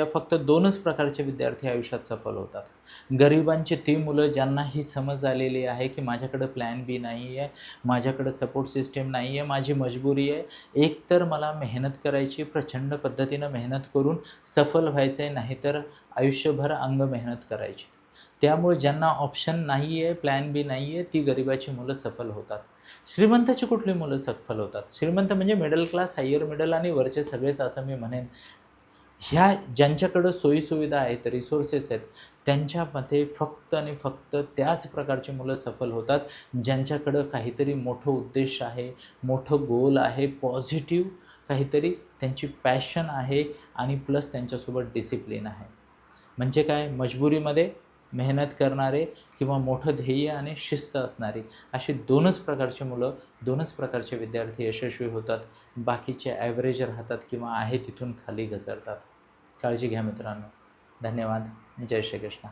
फक्त 2च प्रकारचे विद्यार्थी आयुष्यात सफल होतात. गरिबांची ती मुलं ज्यांना ही समज आलेली आहे, की माझ्याकडे प्लॅन बी नाही आहे, माझ्याकडे सपोर्ट सिस्टम नाही आहे, माझी मजबुरी आहे. एकतर मला मेहनत करायची, प्रचंड पद्धतीनं मेहनत करून सफल व्हायचं आहे, नाहीतर आयुष्यभर अंग मेहनत करायची. त्यामुळे ज्यांना ऑप्शन नाही आहे, प्लॅन बी नाही आहे, ती गरिबाची मुलं सफल होतात. श्रीमंताची कुठली मुलं सफल होतात? श्रीमंत म्हणजे मिडल क्लास, हायर मिडल आणि वरचे सगळेच असं मी म्हणेन. ह्या ज्यांच्याकडं सोयीसुविधा आहेत, रिसोर्सेस आहेत, त्यांच्यामध्ये फक्त आणि फक्त त्याच प्रकारची मुलं सफल होतात, ज्यांच्याकडं काहीतरी मोठं उद्देश आहे, मोठं गोल आहे, पॉझिटिव्ह काहीतरी त्यांची पॅशन आहे आणि प्लस त्यांच्यासोबत डिसिप्लिन आहे. म्हणजे काय? मजबुरीमध्ये मेहनत करणारे किंवा मोठं ध्येय आणि शिस्त असणारी, अशी 2च प्रकारची मुलं, 2च प्रकारचे विद्यार्थी यशस्वी होतात. बाकीचे ॲव्हरेज राहतात किंवा आहे तिथून खाली घसरतात. काळजी घ्या मित्रांनो. धन्यवाद. जय श्री कृष्ण.